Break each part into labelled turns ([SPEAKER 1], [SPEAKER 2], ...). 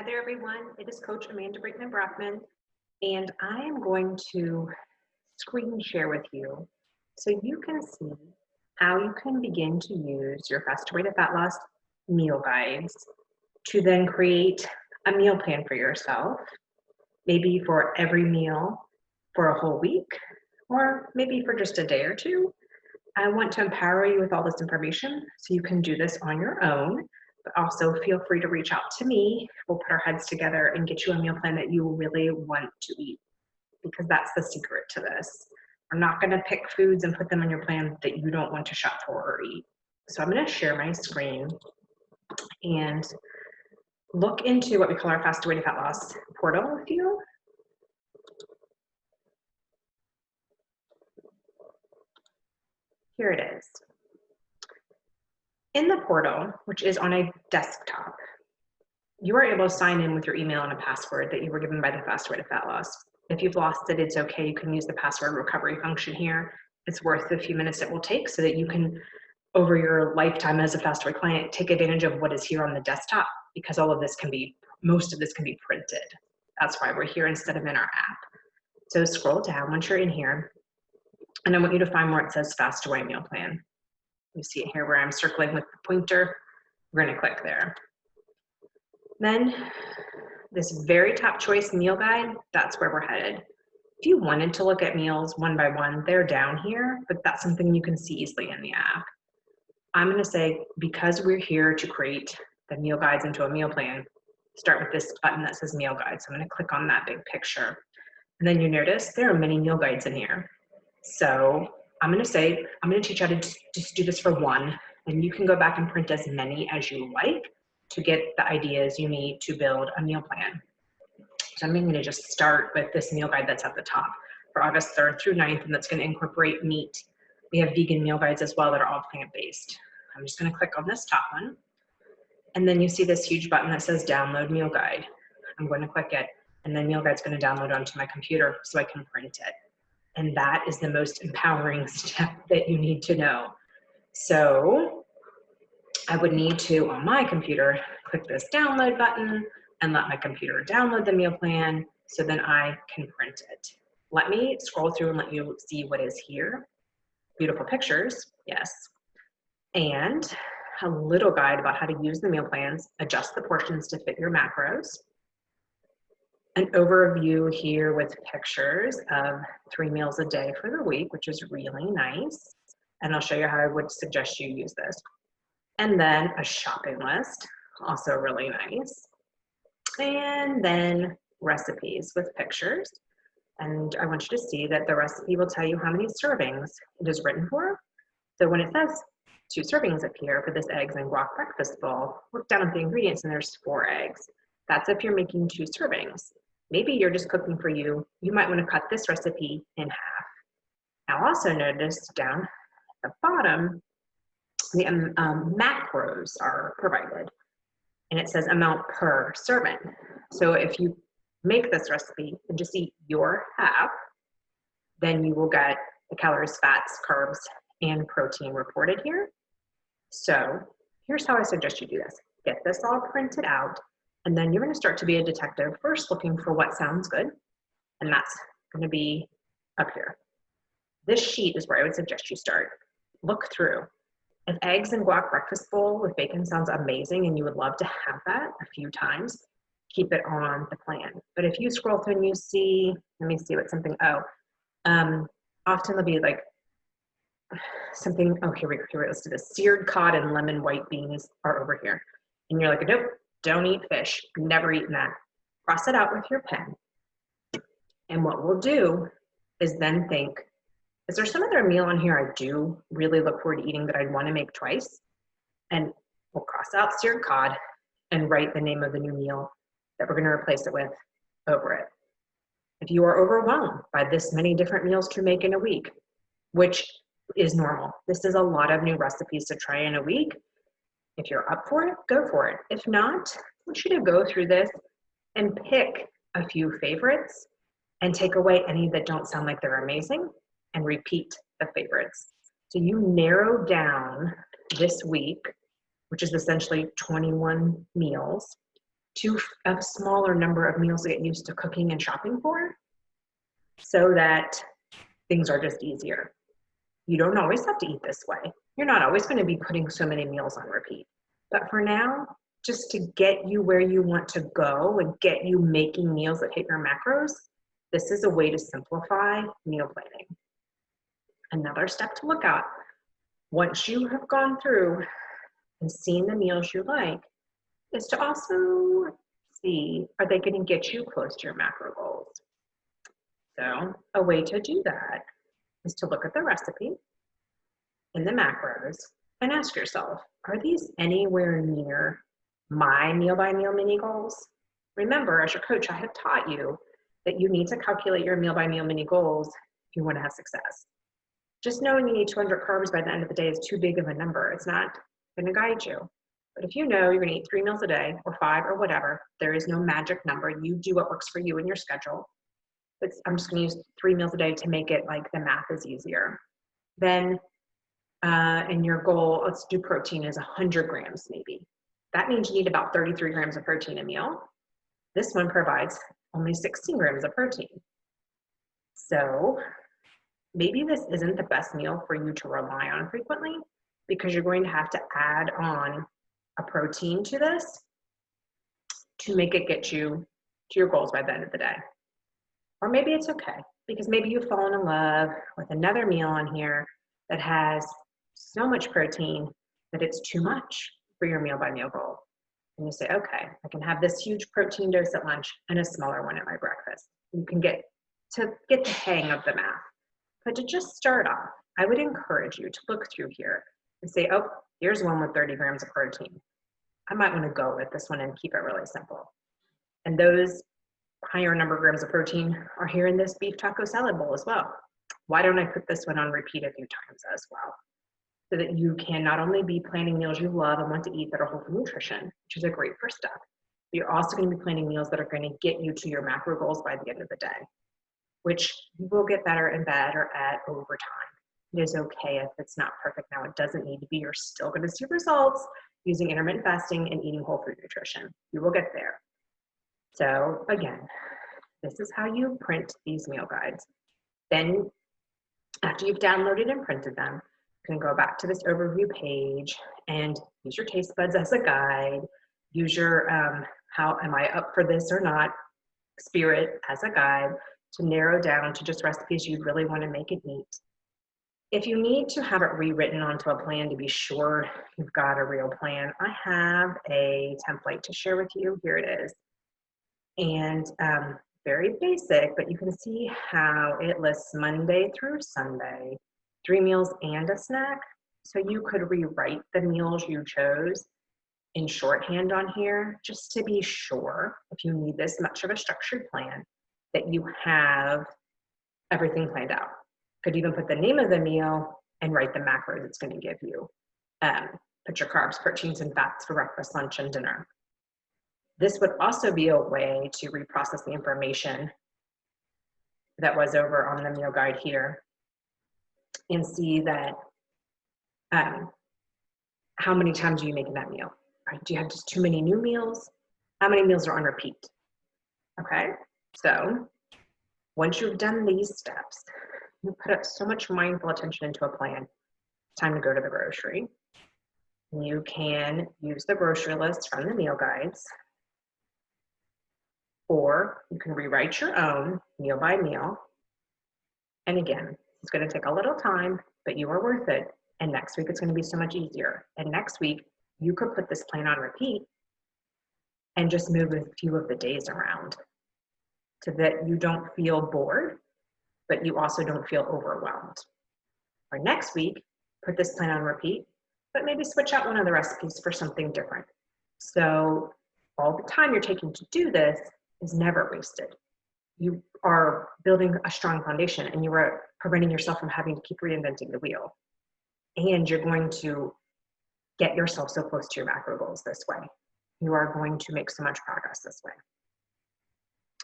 [SPEAKER 1] Hi there, everyone. It is Coach Amanda Brinkman Brockman, and I am going to screen share with you so you can see how you can begin to use your Faster Way to Fat Loss meal guides to then create a meal plan for yourself, maybe for every meal for a whole week, or maybe for just a day or two. I want to empower you with all this information so you can do this on your own, but also feel free to reach out to me. We'll put our heads together and get you a meal plan that you really want to eat, because that's the secret to this. We're not going to pick foods and put them in your plan that you don't want to shop for or eat. So I'm going to share my screen and look into what we call our Faster Way to Fat Loss portal with you. Here it is. In the portal, which is on a desktop, you are able to sign in with your email and a password that you were given by the Faster Way to Fat Loss. If you've lost it, it's okay. You can use the password recovery function here. It's worth the few minutes it will take so that you can, over your lifetime as a Faster Way client, take advantage of what is here on the desktop, because all of this can be, most of this can be printed. That's why we're here instead of in our app. So scroll down once you're in here, and I want you to find where it says Faster Way Meal Plan. You see it here where I'm circling with the pointer. We're going to click there. Then this very top choice meal guide, that's where we're headed. If you wanted to look at meals one by one, they're down here, but that's something you can see easily in the app. I'm going to say, because we're here to create the meal guides into a meal plan, start with this button that says meal guides. So I'm going to click on that big picture. And then you notice there are many meal guides in here. So I'm going to say, I'm going to teach you how to just do this for one, and you can go back and print as many as you like to get the ideas you need to build a meal plan. So I'm going to just start with this meal guide that's at the top for August 3rd through 9th, and that's going to incorporate meat. We have vegan meal guides as well that are all plant-based. I'm just going to click on this top one, and then you see this huge button that says download meal guide. I'm going to click it, and then meal guide's going to download onto my computer so I can print it. And that is the most empowering step that you need to know. So I would need to, on my computer, click this download button and let my computer download the meal plan so then I can print it. Let me scroll through and let you see what is here. Beautiful pictures, yes. And a little guide about how to use the meal plans, adjust the portions to fit your macros. An overview here with pictures of 3 meals a day for the week, which is really nice. And I'll show you how I would suggest you use this. And then a shopping list, also really nice. And then recipes with pictures. And I want you to see that the recipe will tell you how many servings it is written for. So when it says 2 servings up here for this eggs and guac breakfast bowl, look down at the ingredients and there's 4 eggs. That's if you're making 2 servings. Maybe you're just cooking for you. You might want to cut this recipe in half. Now also notice down at the bottom, the macros are provided. And it says amount per serving. So if you make this recipe and just eat your half, then you will get the calories, fats, carbs, and protein reported here. So here's how I suggest you do this. Get this all printed out, and then you're going to start to be a detective, first looking for what sounds good, and that's going to be up here. This sheet is where I would suggest you start. Look through. If eggs and guac breakfast bowl with bacon sounds amazing and you would love to have that a few times, keep it on the plan. But if you scroll through and you see, let me see what something, often there'll be like something, here we go, let's do this. Seared cod and lemon white beans are over here. And you're like, nope, don't eat fish, never eaten that. Cross it out with your pen. And what we'll do is then think, is there some other meal on here I do really look forward to eating that I'd want to make twice? And we'll cross out seared cod and write the name of the new meal that we're going to replace it with over it. If you are overwhelmed by this many different meals to make in a week, which is normal, this is a lot of new recipes to try in a week. If you're up for it, go for it. If not, I want you to go through this and pick a few favorites and take away any that don't sound like they're amazing and repeat the favorites. So you narrow down this week, which is essentially 21 meals, to a smaller number of meals to get used to cooking and shopping for, so that things are just easier. You don't always have to eat this way. You're not always going to be putting so many meals on repeat. But for now, just to get you where you want to go and get you making meals that hit your macros, this is a way to simplify meal planning. Another step to look at, once you have gone through and seen the meals you like, is to also see, are they going to get you close to your macro goals? So a way to do that is to look at the recipe in the macros and ask yourself, are these anywhere near my meal by meal mini goals? Remember, as your coach, I have taught you that you need to calculate your meal by meal mini goals if you want to have success. Just knowing you need 200 carbs by the end of the day is too big of a number. It's not going to guide you. But if you know you're going to eat 3 meals a day or 5 or whatever, there is no magic number. You do what works for you in your schedule. I'm just going to use 3 meals a day to make it like the math is easier. Then, and your goal, let's do protein, is 100 grams maybe. That means you need about 33 grams of protein a meal. This one provides only 16 grams of protein. So maybe this isn't the best meal for you to rely on frequently, because you're going to have to add on a protein to this to make it get you to your goals by the end of the day. Or maybe it's okay, because maybe you've fallen in love with another meal on here that has so much protein that it's too much for your meal by meal goal. And you say, okay, I can have this huge protein dose at lunch and a smaller one at my breakfast. You can get the hang of the math. But to just start off, I would encourage you to look through here and say, oh, here's one with 30 grams of protein. I might want to go with this one and keep it really simple. And those higher number of grams of protein are here in this beef taco salad bowl as well. Why don't I put this one on repeat a few times as well? So that you can not only be planning meals you love and want to eat that are whole food nutrition, which is a great first step, but you're also going to be planning meals that are going to get you to your macro goals by the end of the day, which you will get better and better at over time. It is okay if it's not perfect now. It doesn't need to be. You're still going to see results using intermittent fasting and eating whole food nutrition. You will get there. So again, this is how you print these meal guides. Then after you've downloaded and printed them, you can go back to this overview page and use your taste buds as a guide. Use your how am I up for this or not spirit as a guide to narrow down to just recipes you really want to make and eat. If you need to have it rewritten onto a plan to be sure you've got a real plan, I have a template to share with you. Here it is. And very basic, but you can see how it lists Monday through Sunday, 3 meals and a snack. So you could rewrite the meals you chose in shorthand on here, just to be sure, if you need this much of a structured plan, that you have everything planned out. Could even put the name of the meal and write the macros it's going to give you. Put your carbs, proteins, and fats for breakfast, lunch, and dinner. This would also be a way to reprocess the information that was over on the meal guide here and see that how many times are you making that meal? Right? Do you have just too many new meals? How many meals are on repeat? Okay, so once you've done these steps, you put up so much mindful attention into a plan. It's time to go to the grocery. You can use the grocery list from the meal guides, or you can rewrite your own meal by meal. And again, it's going to take a little time, but you are worth it. And next week, it's going to be so much easier. And next week, you could put this plan on repeat and just move a few of the days around so that you don't feel bored, but you also don't feel overwhelmed. Or next week, put this plan on repeat, but maybe switch out one of the recipes for something different. So all the time you're taking to do this is never wasted. You are building a strong foundation and you are preventing yourself from having to keep reinventing the wheel. And you're going to get yourself so close to your macro goals this way. You are going to make so much progress this way.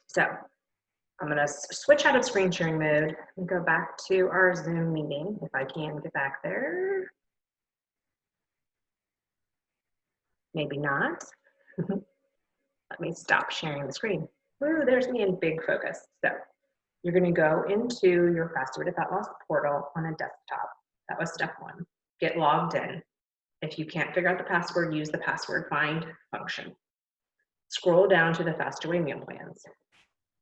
[SPEAKER 1] So I'm going to switch out of screen sharing mode and go back to our Zoom meeting, if I can get back there. Maybe not. Let me stop sharing the screen. Woo, there's me in big focus. So you're going to go into your Faster Way to Fat Loss portal on a desktop. That was step one. Get logged in. If you can't figure out the password, use the password find function. Scroll down to the Faster Way meal plans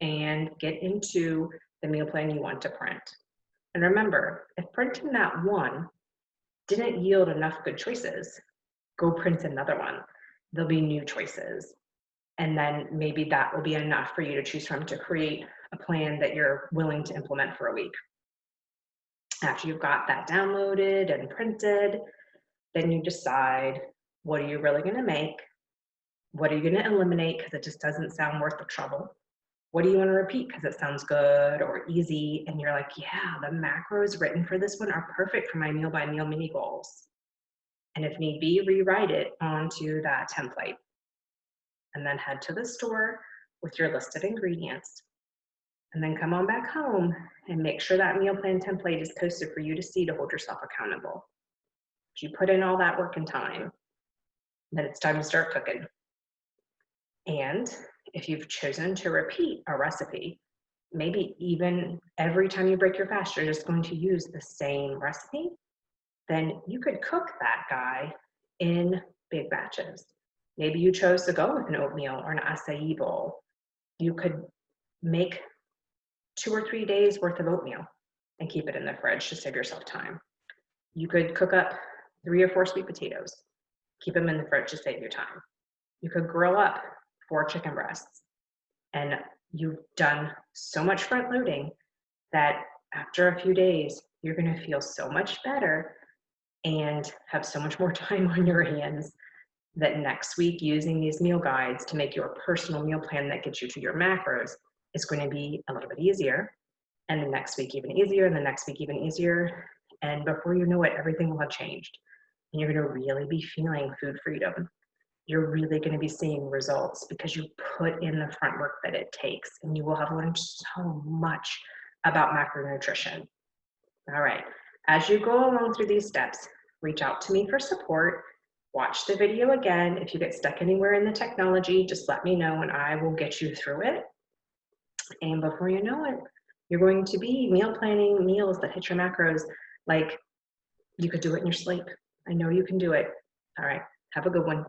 [SPEAKER 1] and get into the meal plan you want to print. And remember, if printing that one didn't yield enough good choices, go print another one. There'll be new choices. And then maybe that will be enough for you to choose from to create a plan that you're willing to implement for a week. After you've got that downloaded and printed, then you decide, what are you really going to make? What are you going to eliminate because it just doesn't sound worth the trouble? What do you want to repeat because it sounds good or easy? And you're like, yeah, the macros written for this one are perfect for my meal by meal mini goals. And if need be, rewrite it onto that template. And then head to the store with your listed ingredients. And then come on back home and make sure that meal plan template is posted for you to see to hold yourself accountable. If you put in all that work and time, then it's time to start cooking. And if you've chosen to repeat a recipe, maybe even every time you break your fast, you're just going to use the same recipe, then you could cook that guy in big batches. Maybe you chose to go with an oatmeal or an acai bowl. You could make 2 or 3 days worth of oatmeal and keep it in the fridge to save yourself time. You could cook up 3 or 4 sweet potatoes, keep them in the fridge to save you time. You could grill up 4 chicken breasts, and you've done so much front loading that after a few days, you're going to feel so much better and have so much more time on your hands that next week using these meal guides to make your personal meal plan that gets you to your macros is going to be a little bit easier. And the next week even easier, and the next week even easier. And before you know it, everything will have changed. And you're going to really be feeling food freedom. You're really going to be seeing results because you put in the front work that it takes, and you will have learned so much about macronutrition. All right, as you go along through these steps, reach out to me for support. Watch the video again. If you get stuck anywhere in the technology, just let me know and I will get you through it. And before you know it, you're going to be meal planning meals that hit your macros like you could do it in your sleep. I know you can do it. All right, have a good one.